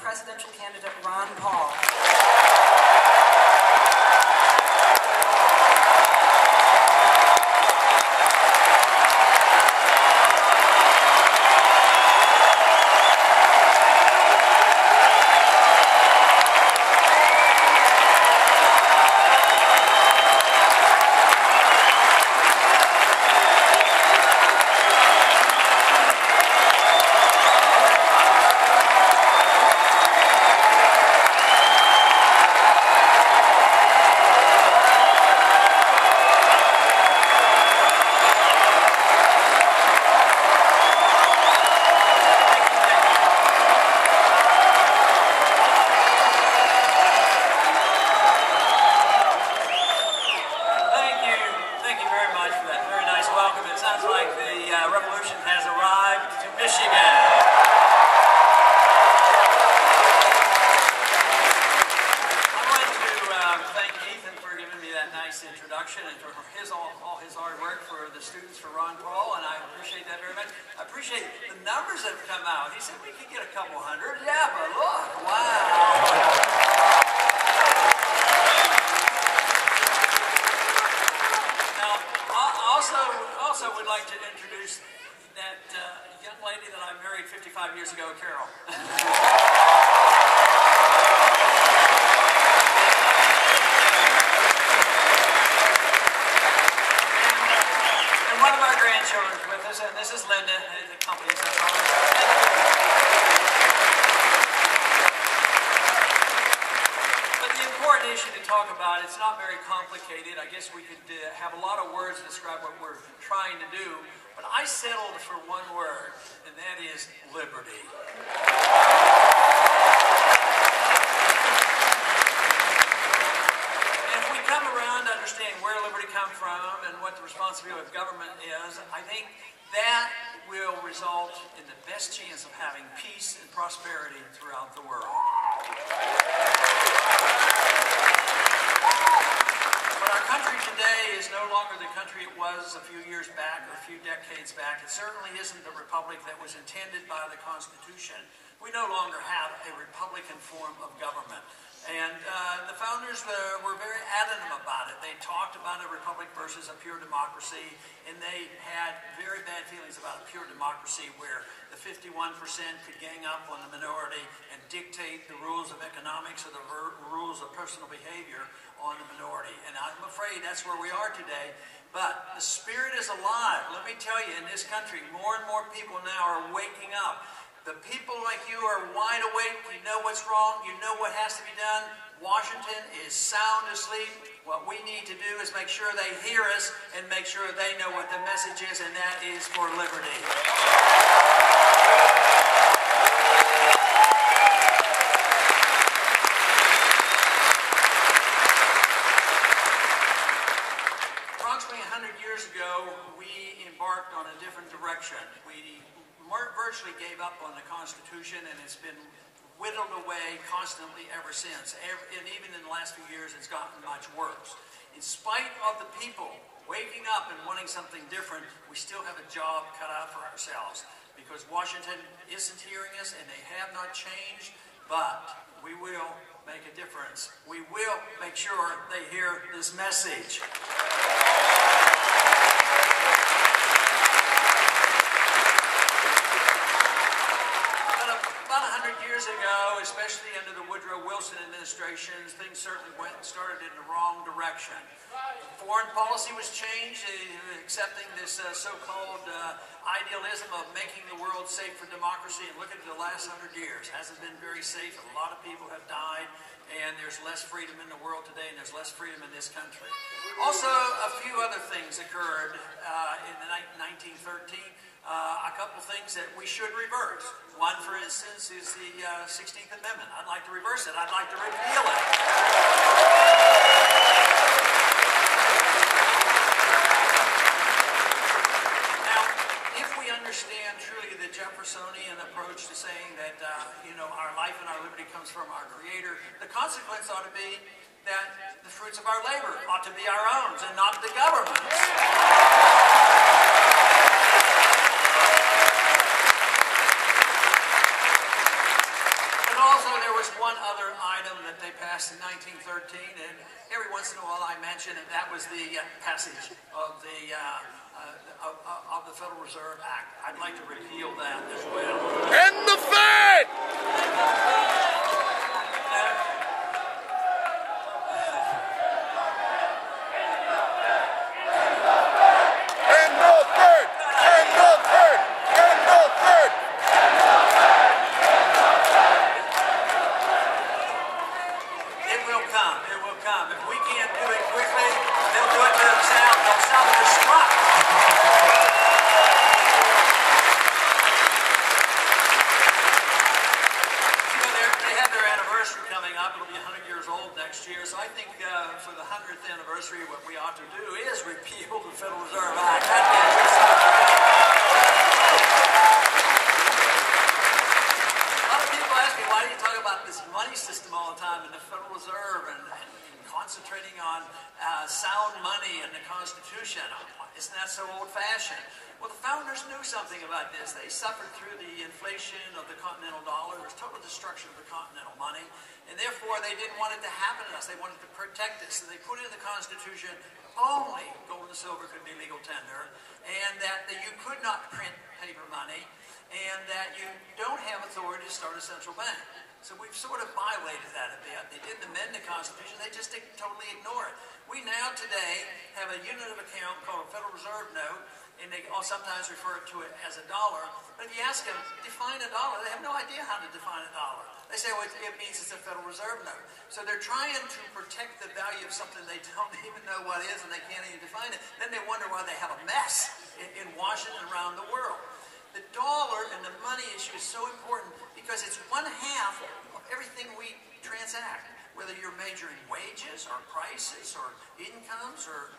presidential candidate Ron Paul. Introduction and for all his hard work for the students for Ron Paul, and I appreciate that very much. I appreciate the numbers that have come out. He said we could get a couple hundred. Yeah, but look, wow. Now, also would like to introduce that young lady that I married 55 years ago, Carol. One of our grandchildren's with us, and this is Linda, the company's us all. But the important issue to talk about, it's not very complicated. I guess we could have a lot of words to describe what we're trying to do, but I settled for one word, and that is liberty. Come around to understand where liberty comes from and what the responsibility of government is, I think that will result in the best chance of having peace and prosperity throughout the world. But our country today is no longer the country it was a few years back or a few decades back. It certainly isn't the republic that was intended by the Constitution. We no longer have a Republican form of government. And the founders were very adamant about it. They talked about a republic versus a pure democracy, and they had very bad feelings about a pure democracy where the 51% could gang up on the minority and dictate the rules of economics or the rules of personal behavior on the minority. And I'm afraid that's where we are today. But the spirit is alive. Let me tell you, in this country, more and more people now are waking up. The people like you are wide awake. You know what's wrong. You know what has to be done. Washington is sound asleep. What we need to do is make sure they hear us and make sure they know what the message is, and that is for liberty. Approximately 100 years ago, we embarked on a different direction. We virtually gave up on the Constitution, and it's been whittled away constantly ever since. And even in the last few years, it's gotten much worse. In spite of the people waking up and wanting something different, we still have a job cut out for ourselves because Washington isn't hearing us, and they have not changed, but we will make a difference. We will make sure they hear this message. Ago, especially under the Woodrow Wilson administrations, things certainly started in the wrong direction. Foreign policy was changed, accepting this so-called idealism of making the world safe for democracy. And look at the last 100 years. It hasn't been very safe. A lot of people have died, and there's less freedom in the world today, and there's less freedom in this country. Also, a few other things occurred in 1913. A couple things that we should reverse. One, for instance, is the 16th Amendment. I'd like to reverse it. I'd like to repeal it. Now, if we understand truly the Jeffersonian approach to saying that, our life and our liberty comes from our Creator, the consequence ought to be that the fruits of our labor ought to be our own and not the government's. also, there was one other item that they passed in 1913, and every once in a while I mention it. That was the passage of the Federal Reserve Act. I'd like to repeal that as well. And the Fed! For the 100th anniversary, what we ought to do is repeal the Federal Reserve Act. A lot of people ask me, why do you talk about this money system all the time and the Federal Reserve and concentrating on sound money and the Constitution? Isn't that so old-fashioned? Well, the founders knew something about this. They suffered through the inflation of the continental dollar. There was total destruction of the continental money. And therefore, they didn't want it to happen to us. They wanted to protect us. So they put in the Constitution only gold and silver could be legal tender, and that you could not print paper money, and that you don't have authority to start a central bank. So we've sort of violated that a bit. They didn't amend the Constitution. They just totally ignore it. We now today have a unit of account called a Federal Reserve note, and they sometimes refer to it as a dollar. But if you ask them, define a dollar, they have no idea how to define a dollar. They say, well, it means it's a Federal Reserve note. So they're trying to protect the value of something they don't even know what it is, and they can't even define it. Then they wonder why they have a mess in Washington and around the world. The dollar and the money issue is so important because it's 1/2 of everything we transact. Whether you're measuring wages or prices or incomes or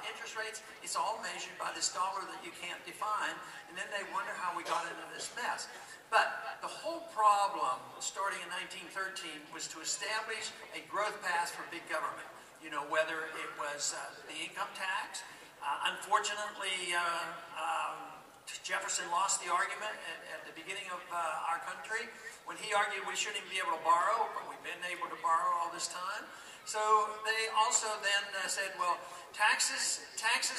interest rates, it's all measured by this dollar that you can't define, and then they wonder how we got into this mess. But the whole problem, starting in 1913, was to establish a growth path for big government. You know, whether it was the income tax. Unfortunately, Jefferson lost the argument at the beginning of our country when he argued we shouldn't even be able to borrow, but we've been able to borrow all this time. So they also then said, well, taxes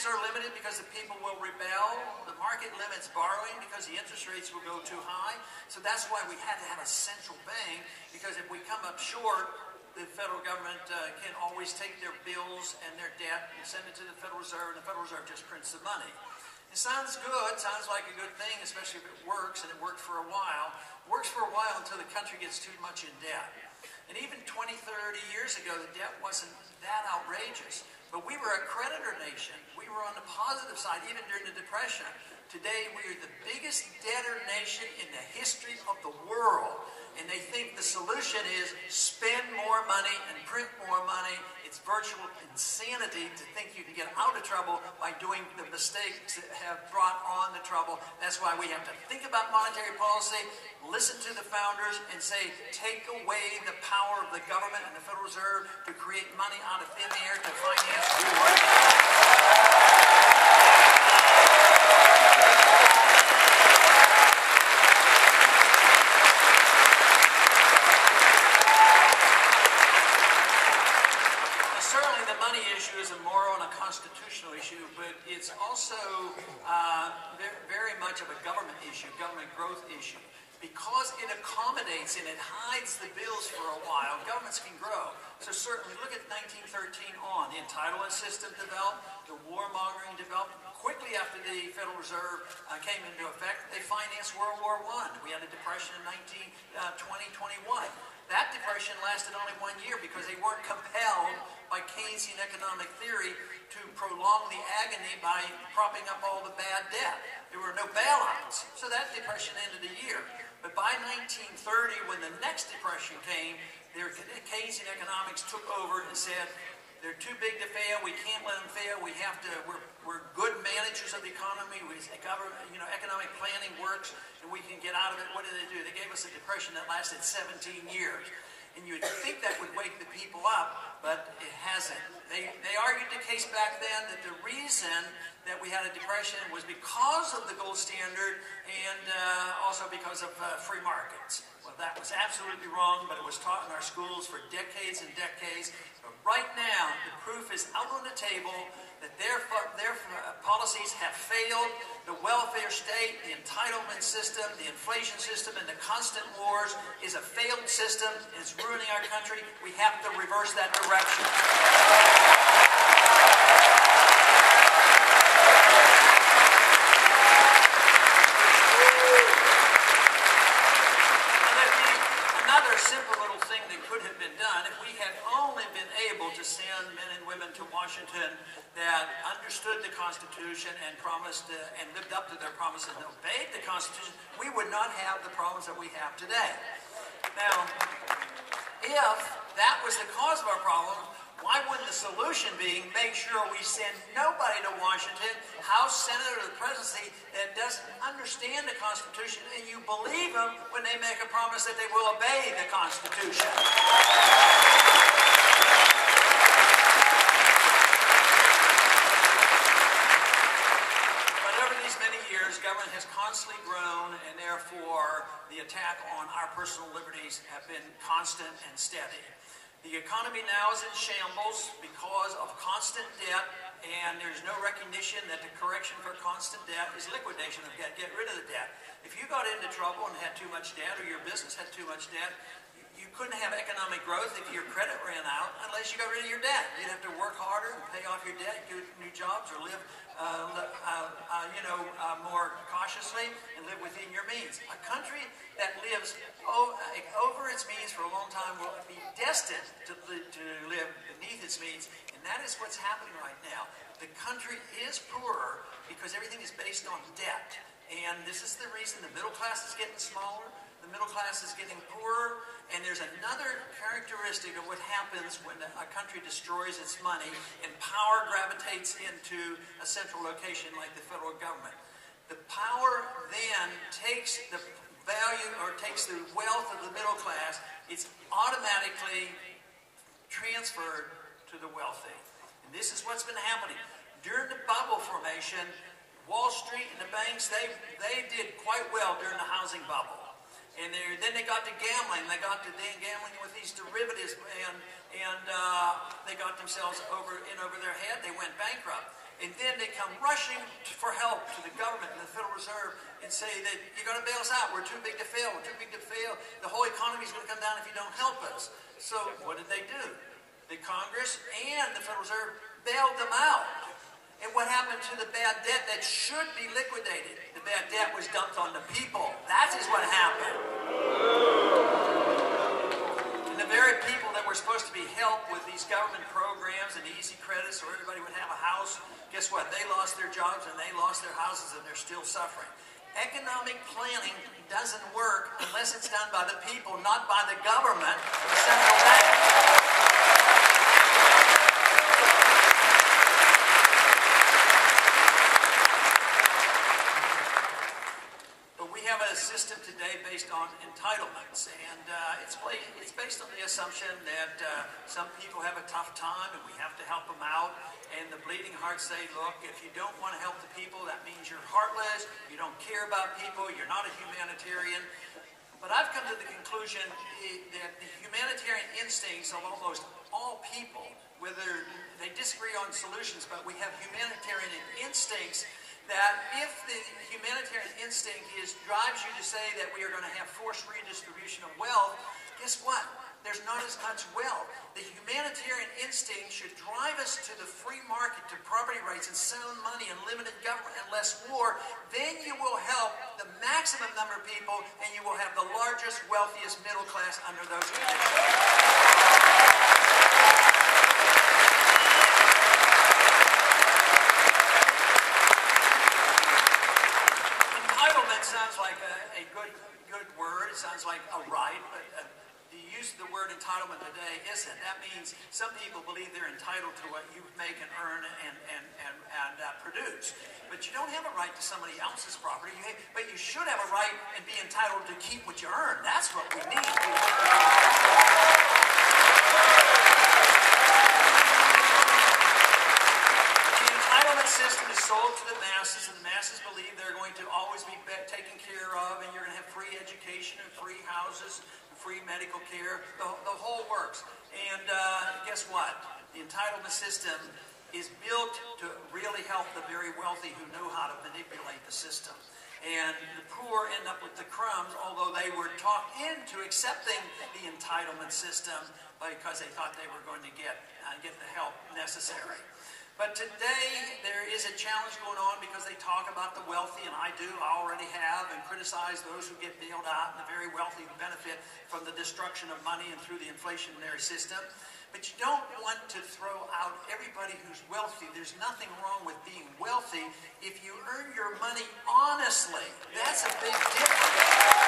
are limited because the people will rebel. The market limits borrowing because the interest rates will go too high. So that's why we had to have a central bank, because if we come up short, the federal government can always take their bills and their debt and send it to the Federal Reserve, and the Federal Reserve just prints the money. It sounds good, sounds like a good thing, especially if it works, and it worked for a while. It works for a while until the country gets too much in debt. And even 20, 30 years ago, the debt wasn't that outrageous. But we were a creditor nation. We were on the positive side, even during the Depression. Today, we are the biggest debtor nation in the history of the world. And they think the solution is spend more money and print more money. It's virtual insanity to think you can get out of trouble by doing the mistakes that have brought on the trouble. That's why we have to think about monetary policy, listen to the founders, and say, take away the power of the government and the Federal Reserve to create money out of thin air to finance war. Is a moral and a constitutional issue, but it's also very much of a government issue, government growth issue. Because it accommodates and it hides the bills for a while, governments can grow. So certainly, look at 1913 on. The entitlement system developed, the warmongering developed. Quickly after the Federal Reserve came into effect, they financed World War I. We had a depression in 1920-21. That depression lasted only 1 year because they weren't compelled by Keynesian economic theory to prolong the agony by propping up all the bad debt. There were no bailouts, so that depression ended a year. But by 1930, when the next depression came, Keynesian economics took over and said, they're too big to fail. We can't let them fail. We have to. We're good managers of the economy. Economic planning works, and we can get out of it. What did they do? They gave us a depression that lasted 17 years. And you'd think that would wake the people up, but it hasn't. They argued the case back then that the reason that we had a depression was because of the gold standard and also because of free markets. Well, was absolutely wrong, but it was taught in our schools for decades and decades. But right now, the proof is out on the table that their policies have failed. The welfare state, the entitlement system, the inflation system, and the constant wars is a failed system, and it's ruining our country. We have to reverse that direction. Simple little thing that could have been done if we had only been able to send men and women to Washington that understood the Constitution and promised and lived up to their promises and obeyed the Constitution, we would not have the problems that we have today. Now, if that was the cause of our problems, why wouldn't the solution be make sure we send nobody to Washington, House, Senate, or the presidency that doesn't understand the Constitution, and you believe them when they make a promise that they will obey the Constitution? But over these many years, government has constantly grown, and therefore the attack on our personal liberties have been constant and steady. The economy now is in shambles because of constant debt, and there's no recognition that the correction for constant debt is liquidation of debt. Get rid of the debt. If you got into trouble and had too much debt, or your business had too much debt, you couldn't have economic growth if your credit ran out unless you got rid of your debt. You'd have to work harder and pay off your debt, do new jobs, or live more cautiously and live within your means. A country that lives over its means for a long time will be destined to live beneath its means, and that is what's happening right now. The country is poorer because everything is based on debt, and this is the reason the middle class is getting smaller, the middle class is getting poorer, and there's another characteristic of what happens when a country destroys its money and power gravitates into a central location like the federal government. The power then takes the value or takes the wealth of the middle class. It's automatically transferred to the wealthy. And this is what's been happening. During the bubble formation, Wall Street and the banks, they did quite well during the housing bubble. And then they got to gambling. They got to gambling with these derivatives, and they got themselves over their head. They went bankrupt. And then they come rushing for help to the government and the Federal Reserve and say that you're going to bail us out. We're too big to fail. We're too big to fail. The whole economy is going to come down if you don't help us. So what did they do? The Congress and the Federal Reserve bailed them out. And what happened to the bad debt that should be liquidated? The bad debt was dumped on the people. That is what happened. And the very people that were supposed to be helped with these government programs and easy credit so everybody would have a house, guess what? They lost their jobs and they lost their houses, and they're still suffering. Economic planning doesn't work unless it's done by the people, not by the government, the central bank. System today based on entitlements, and it's based on the assumption that some people have a tough time and we have to help them out, and the bleeding hearts say, look, if you don't want to help the people, that means you're heartless, you don't care about people, you're not a humanitarian. But I've come to the conclusion that the humanitarian instincts of almost all people, whether they disagree on solutions, but we have humanitarian instincts that if the humanitarian instinct drives you to say that we are going to have forced redistribution of wealth, guess what? There's not as much wealth. The humanitarian instinct should drive us to the free market, to property rights and sound money and limited government and less war. Then you will help the maximum number of people, and you will have the largest, wealthiest middle class under those conditions. Sounds like a good word. It sounds like a right, but the use of the word entitlement today isn't. That means some people believe they're entitled to what you make and earn and produce. But you don't have a right to somebody else's property. But you should have a right and be entitled to keep what you earn. That's what we need. System is sold to the masses, and the masses believe they're going to always be taken care of, and you're going to have free education and free houses, and free medical care, the whole works. And guess what? The entitlement system is built to really help the very wealthy who know how to manipulate the system. And the poor end up with the crumbs, although they were talked into accepting the entitlement system because they thought they were going to get the help necessary. But today, there is a challenge going on because they talk about the wealthy, and I already have, and criticize those who get bailed out, and the very wealthy who benefit from the destruction of money and through the inflationary system. But you don't want to throw out everybody who's wealthy. There's nothing wrong with being wealthy if you earn your money honestly. That's a big difference.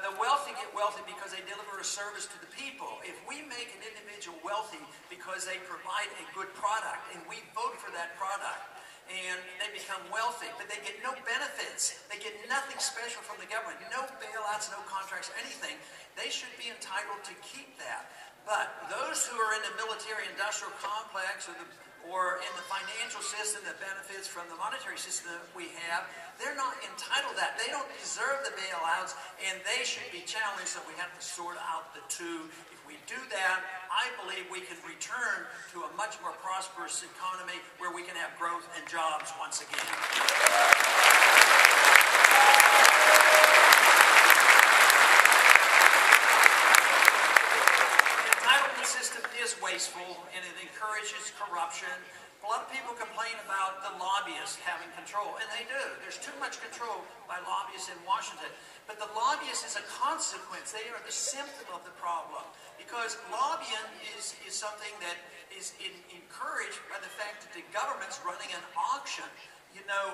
The wealthy get wealthy because they deliver a service to the people. If we make an individual wealthy because they provide a good product and we vote for that product and they become wealthy, but they get no benefits, they get nothing special from the government, no bailouts, no contracts, anything, they should be entitled to keep that. But those who are in the military-industrial complex or in the financial system that benefits from the monetary system that we have, they're not entitled to that. They don't deserve the bailouts, and they should be challenged, so we have to sort out the two. If we do that, I believe we can return to a much more prosperous economy where we can have growth and jobs once again. System is wasteful and it encourages corruption. A lot of people complain about the lobbyists having control, and they do. There's too much control by lobbyists in Washington. But the lobbyist is a consequence. They are the symptom of the problem, because lobbying is something that is encouraged by the fact that the government's running an auction. You know,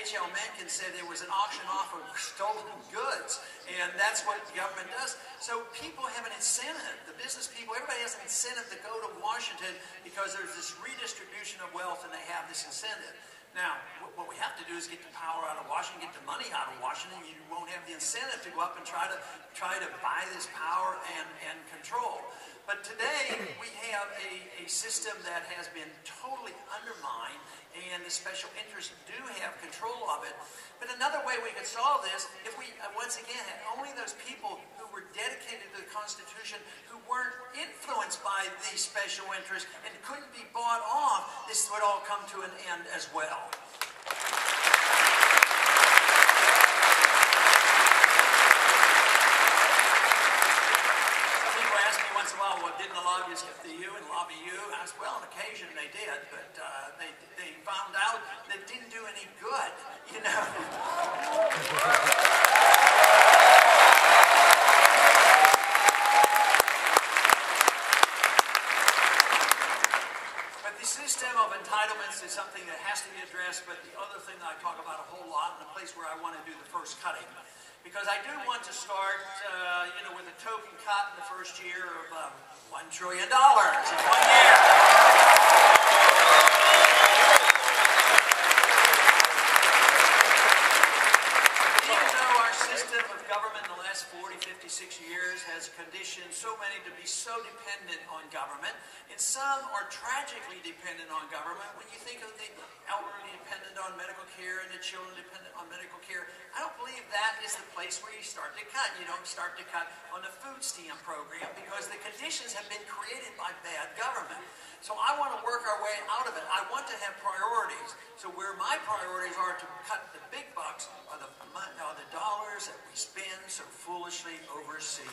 H.L. Mencken said there was an auction off of stolen goods, and that's what the government does. So people have an incentive, the business people, everybody has an incentive to go to Washington because there's this redistribution of wealth and they have this incentive. Now, what we have to do is get the power out of Washington, get the money out of Washington. You won't have the incentive to go up and try to buy this power and control. But today, we have a system that has been totally undermined, and the special interests do have control of it. But another way we could solve this, if we, once again, had only those people who were dedicated to the Constitution, who weren't influenced by these special interests and couldn't be bought off, this would all come to an end as well. Well, didn't the lobbyists get to you and lobby you? I said, well, on occasion they did, but they found out that it didn't do any good, you know. But the system of entitlements is something that has to be addressed, but the other thing that I talk about a whole lot, and the place where I want to do the first cutting, because I do want to start, with a token cut in the first year of $1 trillion in 1 year. Even though our system of government in the last 40, 50, 60 years has conditioned so many to be so dependent on government, and some are tragically dependent on government. When you think of the elderly dependent on medical care and the children dependent on medical care, I don't believe that is the place where you start to cut. You don't start to cut on the food stamp program because the conditions have been created by bad government. So I want to work our way out of it. I want to have priorities. So where my priorities are to cut the big bucks are the dollars that we spend so foolishly overseas.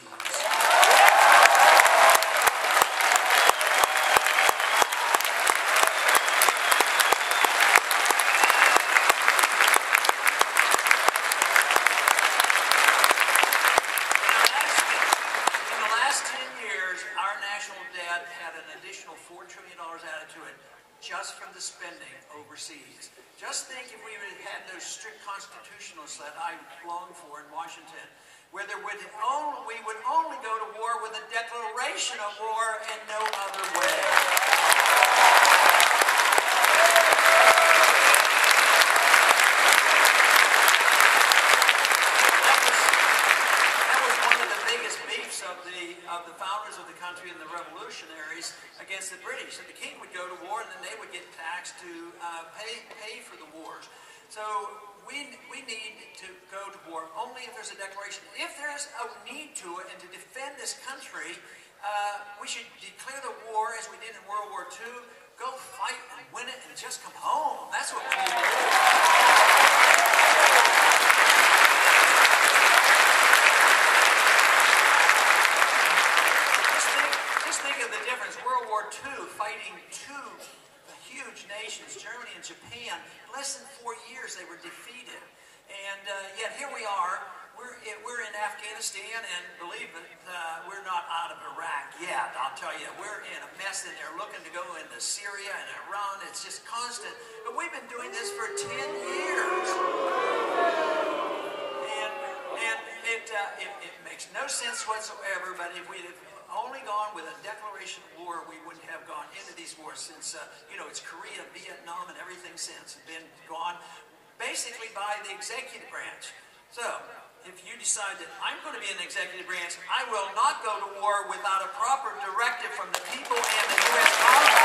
Added to it just from the spending overseas. Just think if we had those strict constitutionalists that I long for in Washington, where we would only go to war with a declaration of war and no other way. That was one of the biggest beefs of the founders of the country and the revolutionaries against the British. And the king would go to war they would get taxed to pay for the wars. So we need to go to war only if there's a declaration. If there's a need to it and to defend this country, we should declare the war as we did in World War II. Go fight and win it and just come home. That's what we need to do. Just think of the difference. World War II, fighting two huge nations, Germany and Japan. Less than 4 years they were defeated. And yet here we are. We're in Afghanistan, and believe it, we're not out of Iraq yet. I'll tell you, we're in a mess, and they're looking to go into Syria and Iran. It's just constant. But we've been doing this for 10 years. And it makes no sense whatsoever, but if we'd have only gone with a declaration of war, we wouldn't have gone into these wars since, it's Korea, Vietnam, and everything since have been gone basically by the executive branch. So, if you decide that I'm going to be in the executive branch, I will not go to war without a proper directive from the people and the U.S. Congress.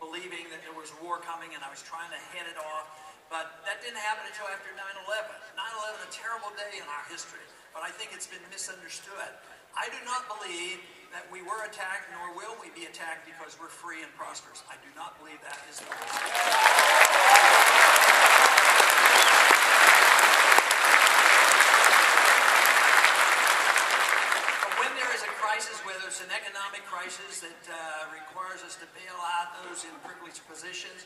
Believing that there was war coming and I was trying to head it off, but that didn't happen until after 9/11. 9/11, a terrible day in our history, but I think it's been misunderstood. I do not believe that we were attacked, nor will we be attacked because we're free and prosperous. I do not believe that is the reason. Whether it's an economic crisis that requires us to bail out those in privileged positions,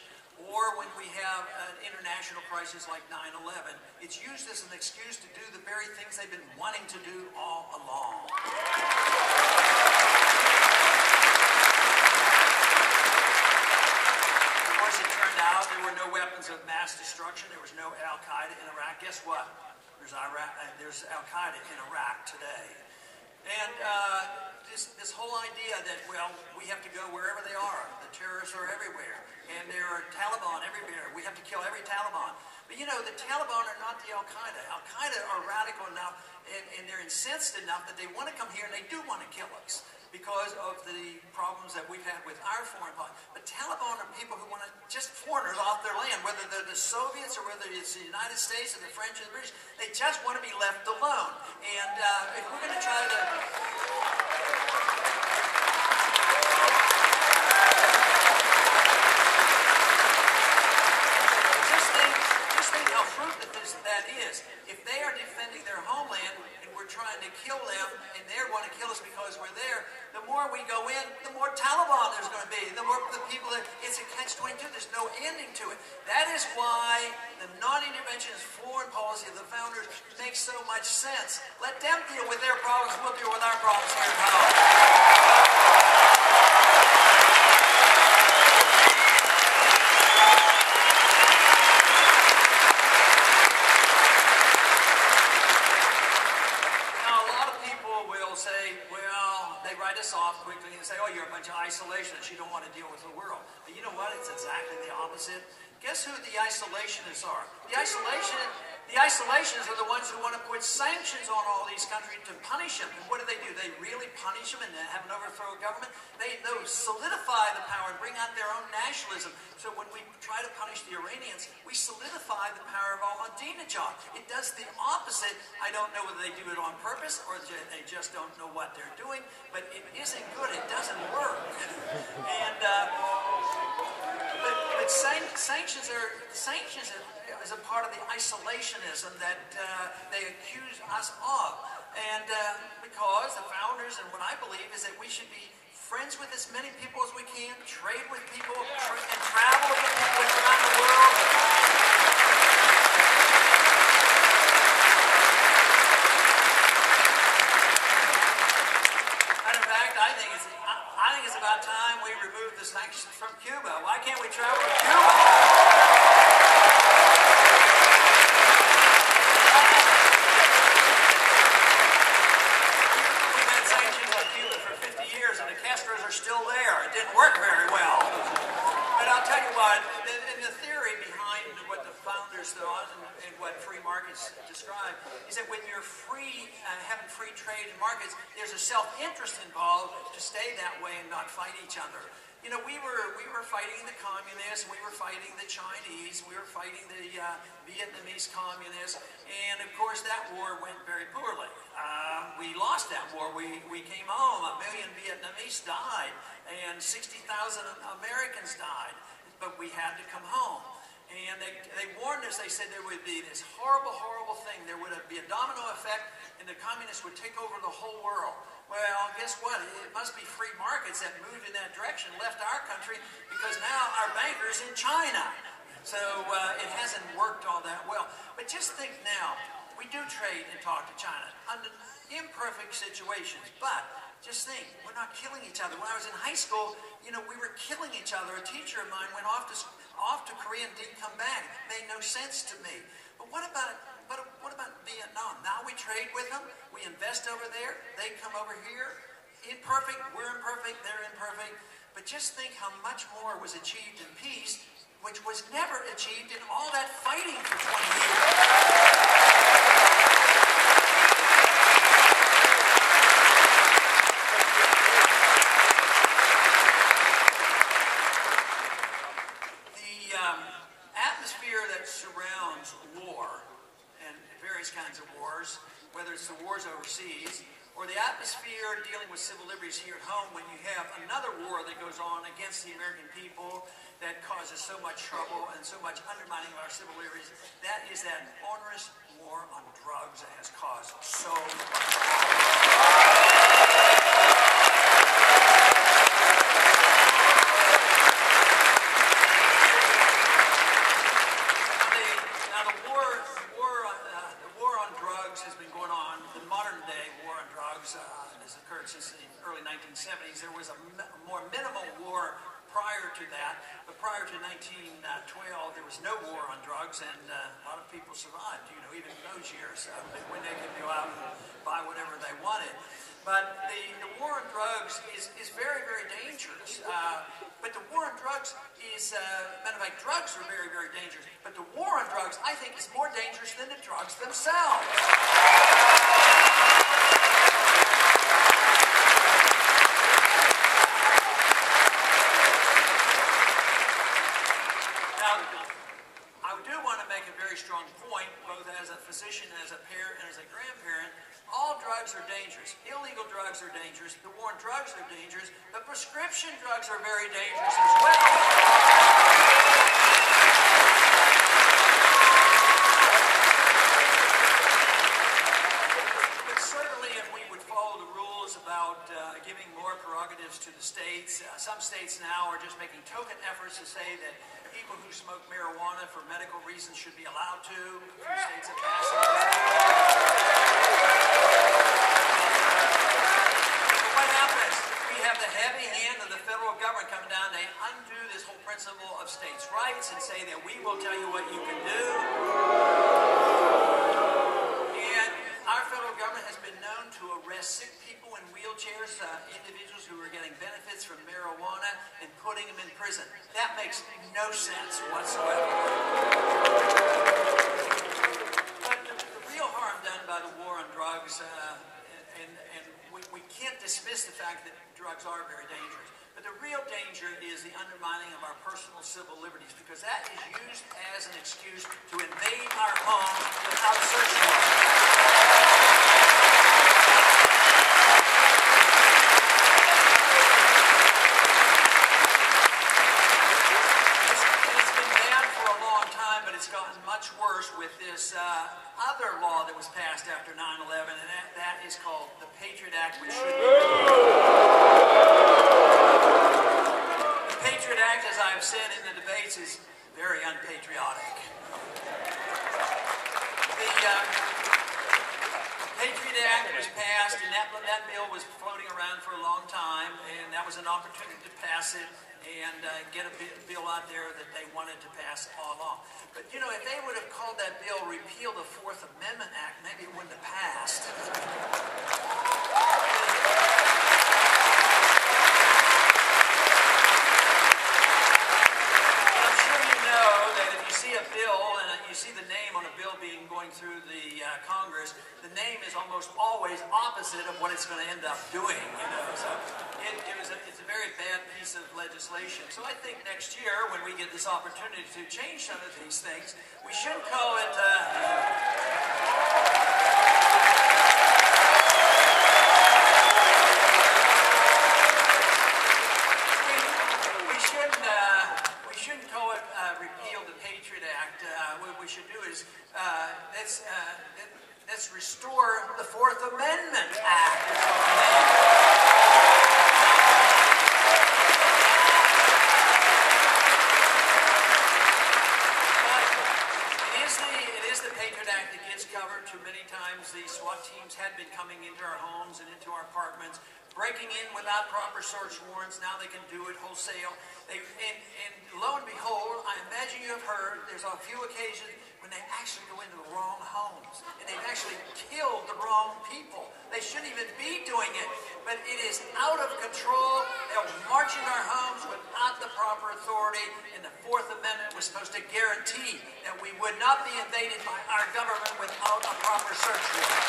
or when we have an international crisis like 9/11, it's used as an excuse to do the very things they've been wanting to do all along. Of course, it turned out there were no weapons of mass destruction. There was no Al-Qaeda in Iraq. Guess what? There's Al-Qaeda in Iraq today. And this whole idea that, well, we have to go wherever they are. The terrorists are everywhere. And there are Taliban everywhere. We have to kill every Taliban. But, the Taliban are not the Al-Qaeda. Al-Qaeda are radical enough, and they're incensed enough that they want to come here, and they do want to kill us because of the problems that we've had with our foreign policy. But Taliban are people who want to just foreigners off their land, whether they're the Soviets or whether it's the United States or the French or the British. They just want to be left alone. And if we're going to try to... Just think how fruitless that is. If they are defending their homeland and we're trying to kill them and they want to kill us because we're there, the more we go in, the more Taliban there's going to be. The more the people that it's a catch-22. There's no ending to it. That is why the non-interventionist foreign policy of the founders makes so much sense. Let them deal with their problems. We'll deal with our problems here at home. Say say, well, they write us off quickly and say, oh, you're a bunch of isolationists. You don't want to deal with the world. But you know what? It's exactly the opposite. Guess who the isolationists are? The isolationists are the ones who want to put sanctions on all these countries to punish them. And what do? They really punish them and have an overthrow government? They solidify the power and bring out their own nationalism. So when we try to punish the Iranians, we solidify the power of Ahmadinejad. It does the opposite. I don't know whether they do it on purpose or they just don't know what they're doing, but it isn't good. It doesn't work. And but sanctions is a part of the isolationism that they accuse us of. And because the founders, and what I believe is that we should be friends with as many people as we can, trade with people, and travel with people around the world. And in fact, I think it's about time we remove the sanctions from Cuba. Why can't we travel to Cuba? Are still there. It didn't work very well. But I'll tell you what, in the theory behind what the founders thought and what free markets describe is that when you're free, having free trade in markets, there's a self-interest involved to stay that way and not fight each other. You know, we were fighting the communists, we were fighting the Chinese, we were fighting the Vietnamese communists, and of course that war went very poorly. We lost that war. We came home. 1 million Vietnamese died, and 60,000 Americans died, but we had to come home. And they warned us. They said there would be this horrible, horrible thing. There would be a domino effect, and the communists would take over the whole world. Well, guess what? It must be free markets that moved in that direction, left our country, because now our banker's in China. So it hasn't worked all that well. But just think now, we do trade and talk to China under imperfect situations, but just think, we're not killing each other. When I was in high school, you know, we were killing each other. A teacher of mine went off to Korea and didn't come back. It made no sense to me. But what about Vietnam? Now we trade with them. We invest over there. They come over here. Imperfect. We're imperfect. They're imperfect. But just think how much more was achieved in peace, which was never achieved in all that fighting for 20 years. Surrounds war and various kinds of wars, whether it's the wars overseas or the atmosphere dealing with civil liberties here at home when you have another war that goes on against the American people that causes so much trouble and so much undermining of our civil liberties. That is that onerous war on drugs that has caused so much. Has occurred since the early 1970s. There was a more minimal war prior to that, but prior to 1912, there was no war on drugs, and a lot of people survived, you know, even in those years, when they could go out and buy whatever they wanted. But the war on drugs is very, very dangerous. But the war on drugs is, matter of fact, drugs are very, very dangerous. But the war on drugs, I think, is more dangerous than the drugs themselves. Strong point, both as a physician, as a parent, and as a grandparent. All drugs are dangerous. Illegal drugs are dangerous. The war on drugs are dangerous. But prescription drugs are very dangerous as well. But certainly if we would follow the rules about giving more prerogatives to the states, some states now are just making token efforts to say that people who smoke marijuana for medical reasons should be allowed to. A few states have passed it. But what happens? We have the heavy hand of the federal government coming down. They undo this whole principle of states' rights and say that we will tell you what you can do. And our federal government has been known to arrest sick people in wheelchairs, individuals who are getting benefits from marijuana, and putting them in prison. That makes no sense whatsoever. But the real harm done by the war on drugs, and we can't dismiss the fact that drugs are very dangerous. But the real danger is the undermining of our personal civil liberties, because that is used as an excuse to invade our home without search warrant. It's been bad for a long time, but it's gotten much worse with this other law that was passed after 9/11, and that is called the Patriot Act, which should be... Patriot Act, as I've said in the debates, is very unpatriotic. The Patriot Act was passed, and that bill was floating around for a long time, and that was an opportunity to pass it and get a bill out there that they wanted to pass all along. But, you know, if they would have called that bill Repeal the Fourth Amendment Act, maybe it wouldn't have passed. See the name on a bill going through the Congress, the name is almost always opposite of what it's going to end up doing, you know. So it's a very bad piece of legislation. So I think next year, when we get this opportunity to change some of these things, we shouldn't call it... We shouldn't call it repeal the Patriot Act. What we should do is let's restore the Fourth Amendment Act. It is the Patriot Act that gets covered. Too many times the SWAT teams had been coming into our homes and into our apartments, breaking in without proper search warrants. Now they can do it wholesale. And lo and behold, I imagine you have heard, there's a few occasions when they actually go into the wrong homes. And they've actually killed the wrong people. They shouldn't even be doing it. But it is out of control. They'll march in our homes without the proper authority. And the Fourth Amendment was supposed to guarantee that we would not be invaded by our government without a proper search warrant.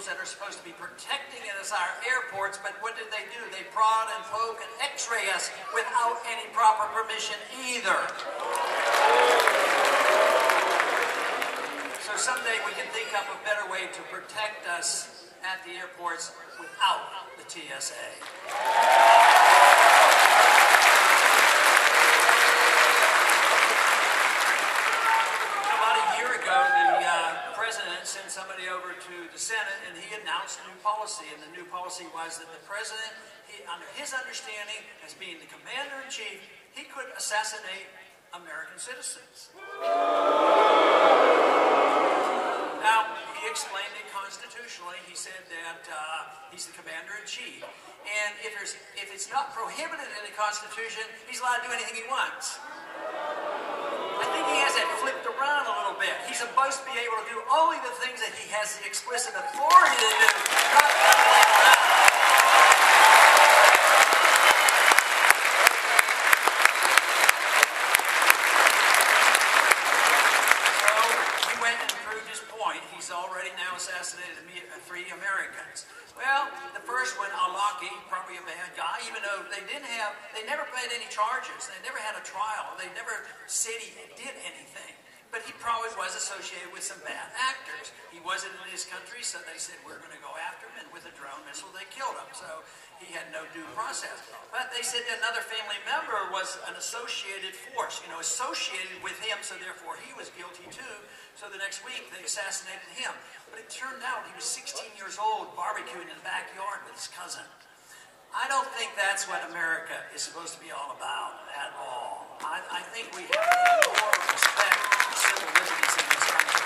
That are supposed to be protecting us, our airports, but what did they do? They prod and poke and x-ray us without any proper permission either. So someday we can think up a better way to protect us at the airports without the TSA. Sent somebody over to the Senate, and he announced a new policy, and the new policy was that the president, under his understanding as being the commander-in-chief, he could assassinate American citizens. Now, he explained it constitutionally. He said that he's the commander-in-chief, and if it's not prohibited in the Constitution, he's allowed to do anything he wants. I think he has that flipped around a little bit. He's supposed to be able to do only the things that he has the explicit authority to do, not the other way around. So he went and proved his point. He's already now assassinated 3 Americans. Well, the first one, Alaki, probably a bad guy, even though they never paid any charges. They never had a trial. They never said he did anything. But he probably was associated with some bad actors. He wasn't in his country, so they said, we're going to go after him. And with a drone missile, they killed him. So he had no due process. But they said that another family member was an associated force, associated with him, so therefore he was guilty too. So the next week, they assassinated him. But it turned out he was 16 years old, barbecuing in the backyard with his cousin. I don't think that's what America is supposed to be all about at all. I think we have to have more respect for civil liberties in this country.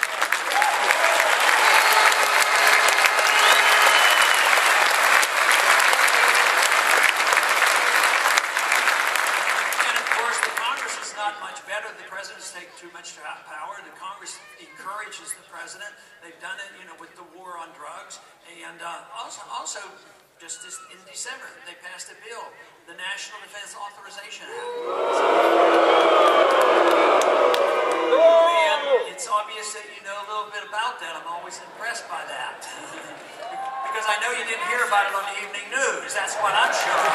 done it, with the war on drugs. And also, just in December, they passed a bill, the National Defense Authorization Act. And it's obvious that you know a little bit about that. I'm always impressed by that. Because I know you didn't hear about it on the evening news. That's what I'm sure of.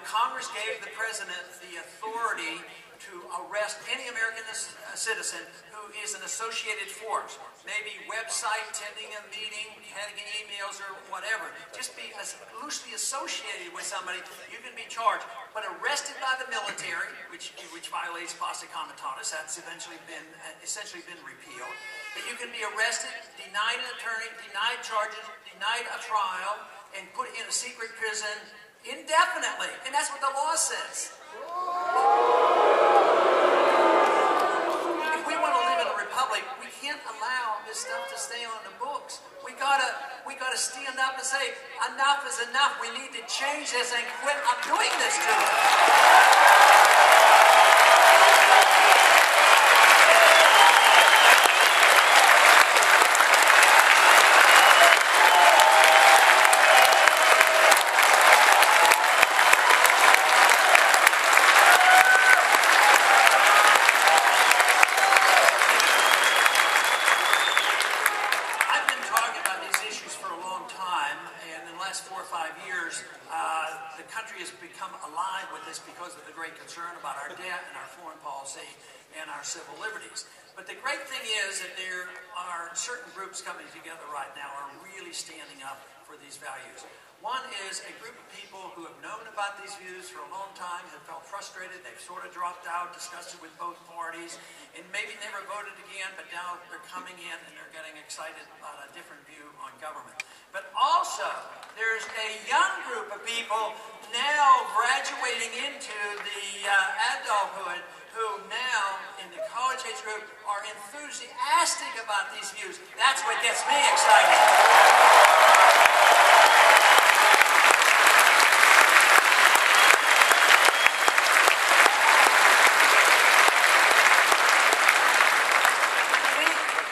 Congress gave the president the authority to arrest any American citizen who is an associated force, maybe website, attending a meeting, having emails, or whatever. Just be loosely associated with somebody, you can be charged. But arrested by the military, which violates posse comitatus, that's essentially been repealed. But you can be arrested, denied an attorney, denied charges, denied a trial, and put in a secret prison indefinitely, and that's what the law says. If we want to live in a republic, we can't allow this stuff to stay on the books. We gotta stand up and say, enough is enough. We need to change this and quit doing this to us. And our civil liberties. But the great thing is that there are certain groups coming together right now are really standing up for these values. One is a group of people who have known about these views for a long time, have felt frustrated, they've sort of dropped out, discussed it with both parties, and maybe never voted again, but now they're coming in and they're getting excited about a different view on government. But also, there's a young group of people now graduating into the adulthood who now, in the college age group, are enthusiastic about these views. That's what gets me excited.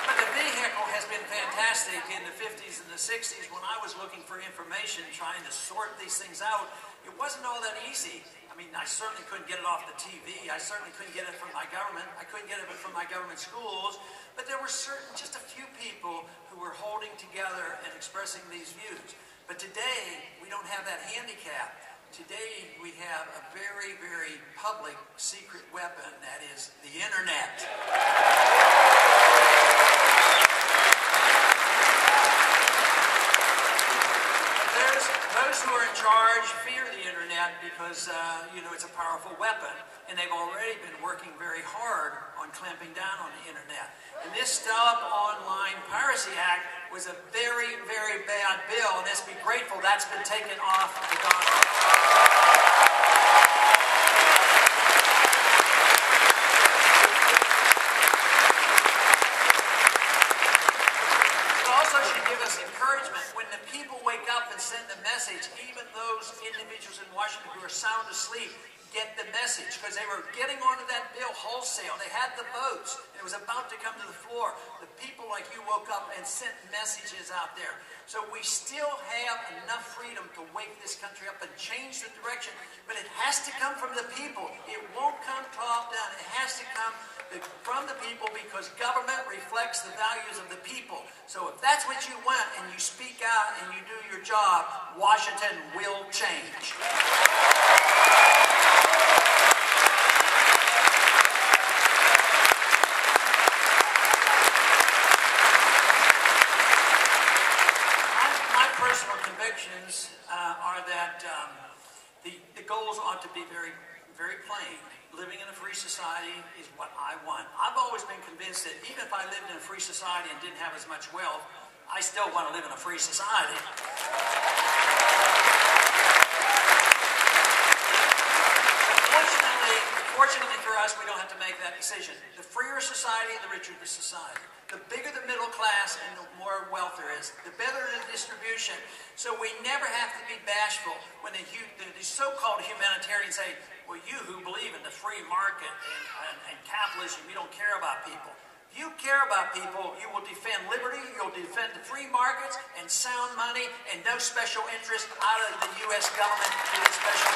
But the vehicle has been fantastic in the 50s and the 60s when I was looking for information, trying to sort these things out. It wasn't all that easy. I mean, I certainly couldn't get it off the TV. I certainly couldn't get it from my government. I couldn't get it from my government schools. But there were just a few people who were holding together and expressing these views. But today, we don't have that handicap. Today, we have a very, very public secret weapon, that is the internet. Those who are in charge fear the internet because, it's a powerful weapon. And they've already been working very hard on clamping down on the internet. And this Stop Online Piracy Act was a very, very bad bill. And let's be grateful that's been taken off the docket. Encouragement. When the people wake up and send a message, even those individuals in Washington who are sound asleep get the message, because they were getting onto that bill wholesale. They had the votes. It was about to come to the floor. The people like you woke up and sent messages out there. So we still have enough freedom to wake this country up and change the direction, but it has to come from the people. It won't come top down. It has to come from the people, because government reflects the values of the people. So if that's what you want and you speak out and you do your job, Washington will change. My personal convictions are that the goals ought to be very, very plain. Living in a free society is what I want. I've always been convinced that even if I lived in a free society and didn't have as much wealth, I still want to live in a free society. Fortunately for us, we don't have to make that decision. The freer society, the richer the society. the bigger the middle class and the more wealth there is, the better the distribution. So we never have to be bashful when the so-called humanitarians say, well, you who believe in the free market and capitalism, you don't care about people. If you care about people, you will defend liberty, you'll defend the free markets and sound money and no special interest out of the U.S. government to the special.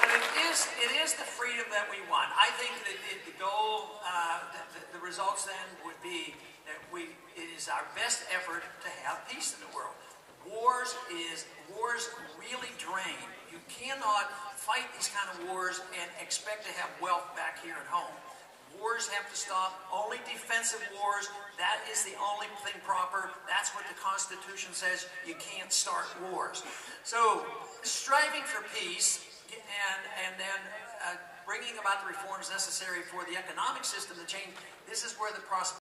But it is the freedom that we want. I think that the goal, the results then would be that it is our best effort to have peace in the world. Wars really drain. You cannot fight these kind of wars and expect to have wealth back here at home. Wars have to stop. Only defensive wars, that is the only thing proper. That's what the Constitution says. You can't start wars. So striving for peace and then bringing about the reforms necessary for the economic system to change, this is where the prosperity